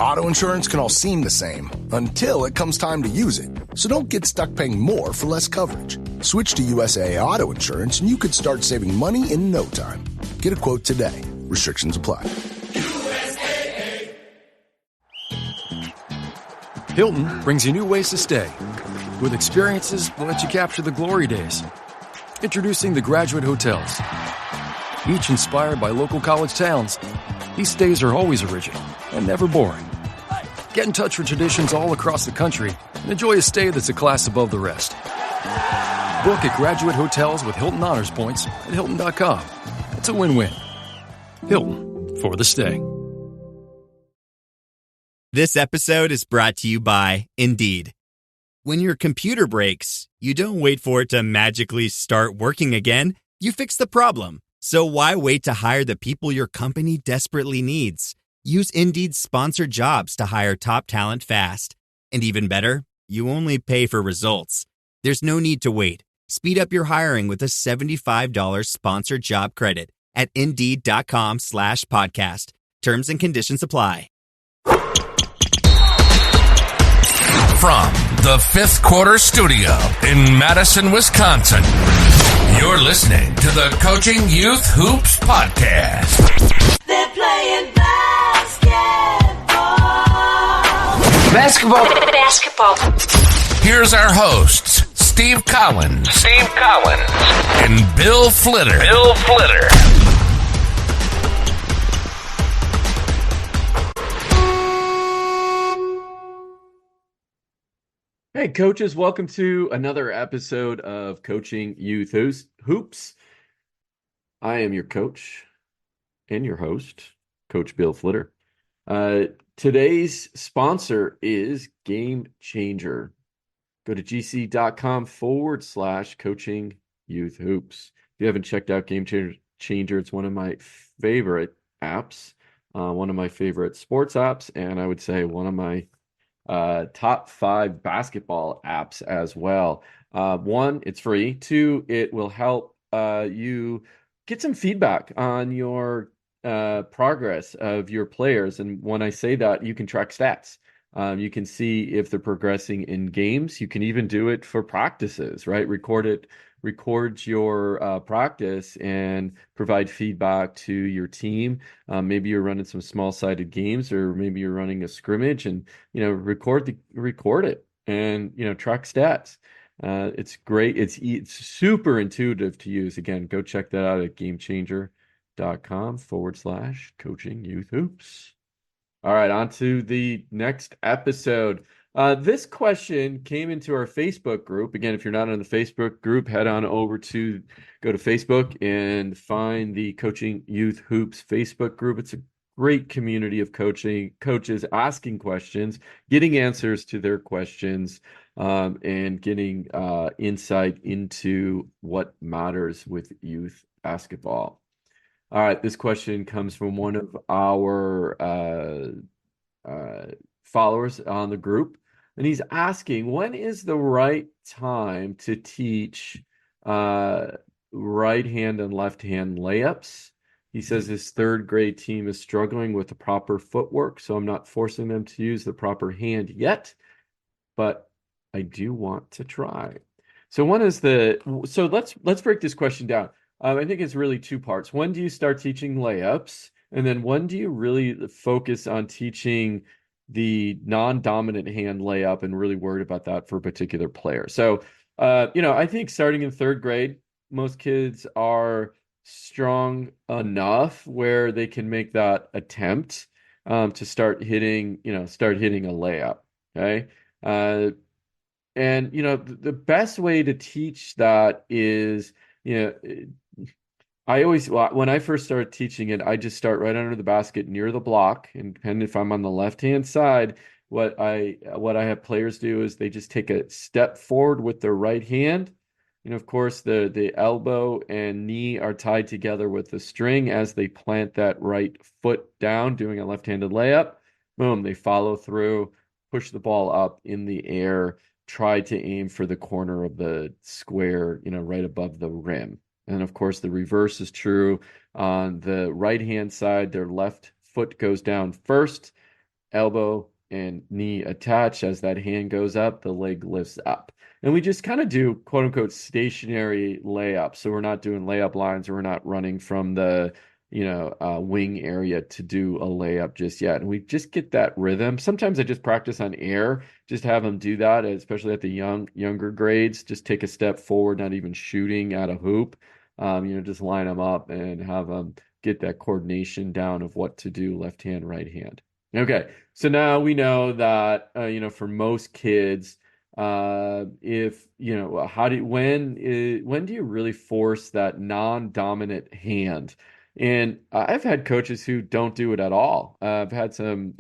Auto insurance can all seem the same until it comes time to use it. So don't get stuck paying more for less coverage. Switch to USAA Auto Insurance and you could start saving money in no time. Get a quote today. Restrictions apply. USAA. Hilton brings you new ways to stay. With experiences that let you capture the glory days. Introducing the Graduate Hotels. Each inspired by local college towns, these stays are always original and never boring. Get in touch with traditions all across the country and enjoy a stay that's a class above the rest. Book at Graduate Hotels with Hilton Honors Points at Hilton.com. It's a win-win. Hilton, for the stay. This episode is brought to you by Indeed. When your computer breaks, you don't wait for it to magically start working again. You fix the problem. So why wait to hire the people your company desperately needs? Use Indeed's sponsored jobs to hire top talent fast. And even better, you only pay for results. There's no need to wait. Speed up your hiring with a $75 sponsored job credit at Indeed.com/podcast. Terms and conditions apply. From the Fifth Quarter Studio in Madison, Wisconsin, you're listening to the Coaching Youth Hoops Podcast. They're playing Basketball. Here's our hosts, Steve Collins. And Bill Flitter. Hey, coaches, welcome to another episode of Coaching Youth Hoops. I am your coach and your host, Coach Bill Flitter. Today's sponsor is GameChanger. Go to gc.com/coaching youth hoops. If you haven't checked out GameChanger, it's one of my favorite apps, one of my favorite sports apps, and I would say one of my top 5 basketball apps as well. 1, it's free. 2, it will help you get some feedback on your progress of your players. And when I say that, you can track stats. You can see if they're progressing in games. You can even do it for practices, right? Record your practice and provide feedback to your team. Maybe you're running some small-sided games, or maybe you're running a scrimmage, and record it and track stats. It's great. It's super intuitive to use. Again, go check that out at GameChanger.com/coaching youth hoops. All right, on to the next episode. This question came into our Facebook group. Again, if you're not on the Facebook group, head on over to go to Facebook and find the Coaching Youth Hoops Facebook group. It's a great community of coaches asking questions, getting answers to their questions, and getting insight into what matters with youth basketball. All right, this question comes from one of our followers on the group, and he's asking, when is the right time to teach right hand and left hand layups? He says his 3rd grade team is struggling with the proper footwork, so I'm not forcing them to use the proper hand yet, but I do want to try. So let's break this question down. I think it's really 2 parts. When do you start teaching layups? And then when do you really focus on teaching the non-dominant hand layup and really worried about that for a particular player? So, I think starting in 3rd grade, most kids are strong enough where they can make that attempt to start hitting a layup. Okay. And the best way to teach that is, when I first started teaching it, I just start right under the basket near the block, and depending if I'm on the left-hand side, what I have players do is they just take a step forward with their right hand. Of course, the elbow and knee are tied together with the string as they plant that right foot down, doing a left-handed layup. Boom, they follow through, push the ball up in the air, try to aim for the corner of the square, right above the rim. And of course, the reverse is true. On the right-hand side, their left foot goes down first, elbow and knee attach. As that hand goes up, the leg lifts up. And we just kind of do quote unquote stationary layups. So we're not doing layup lines, or we're not running from the wing area to do a layup just yet. And we just get that rhythm. Sometimes I just practice on air, just have them do that, especially at the younger grades. Just take a step forward, not even shooting at a hoop. Just line them up and have them get that coordination down of what to do, left hand, right hand. Okay, so now we know that for most kids, when do you really force that non-dominant hand? And I've had coaches who don't do it at all. I've had some,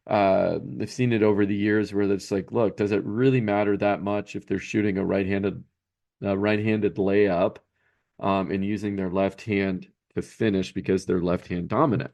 I've seen it over the years where it's like, look, does it really matter that much if they're shooting a right-handed layup and using their left hand to finish because they're left-hand dominant?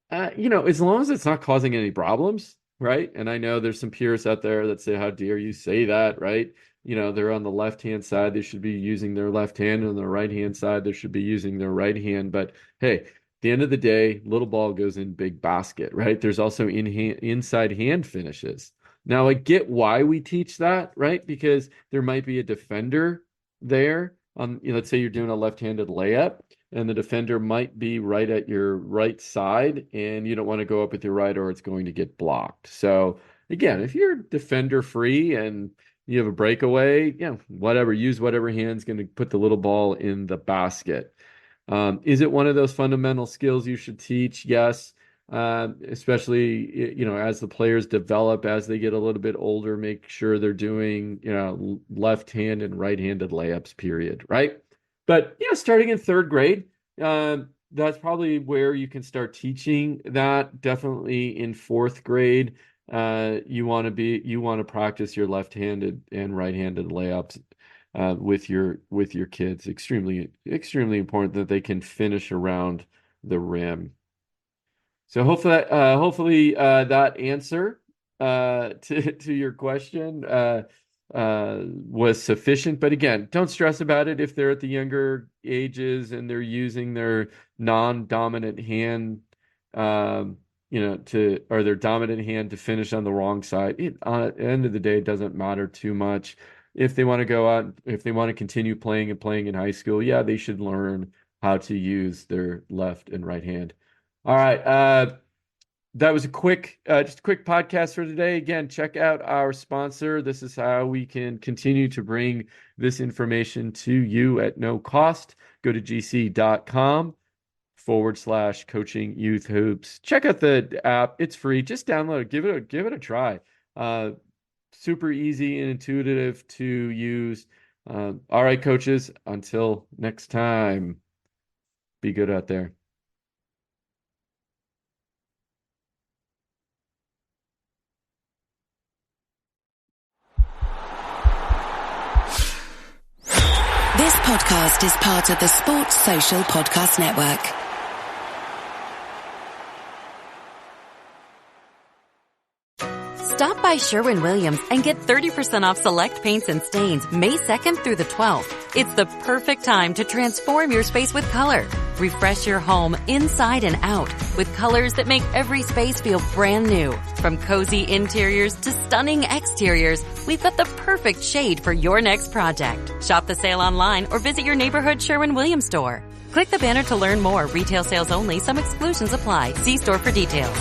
As long as it's not causing any problems, right? And I know there's some purists out there that say, how dare you say that, right? They're on the left-hand side, they should be using their left hand, and on the right-hand side, they should be using their right hand. But hey, at the end of the day, little ball goes in big basket, right? There's also inside hand finishes. Now, I get why we teach that, right? Because there might be a defender there. Let's say you're doing a left-handed layup, and the defender might be right at your right side, and you don't want to go up with your right, or it's going to get blocked. So again, if you're defender free and you have a breakaway, use whatever hand's going to put the little ball in the basket. Is it one of those fundamental skills you should teach? Yes. Especially, as the players develop, as they get a little bit older, make sure they're doing, left hand and right-handed layups, period. Right. But, starting in third grade, that's probably where you can start teaching that. Definitely in fourth grade, you want to practice your left-handed and right-handed layups with your kids. Extremely, extremely important that they can finish around the rim. So hopefully that answer to your question was sufficient. But again, don't stress about it if they're at the younger ages and they're using their non-dominant hand, or their dominant hand to finish on the wrong side. At the end of the day, it doesn't matter too much. If they want to go out, if they want to continue playing in high school, they should learn how to use their left and right hand. All right. That was just a quick podcast for today. Again, check out our sponsor. This is how we can continue to bring this information to you at no cost. Go to gc.com/coaching youth hoops. Check out the app. It's free. Just download it. Give it a try. Super easy and intuitive to use. All right, coaches, until next time, be good out there. This podcast is part of the Sports Social Podcast Network. Stop by Sherwin-Williams and get 30% off select paints and stains May 2nd through the 12th. It's the perfect time to transform your space with color. Refresh your home inside and out with colors that make every space feel brand new. From cozy interiors to stunning exteriors, we've got the perfect shade for your next project. Shop the sale online or visit your neighborhood Sherwin-Williams store. Click the banner to learn more. Retail sales only. Some exclusions apply. See store for details.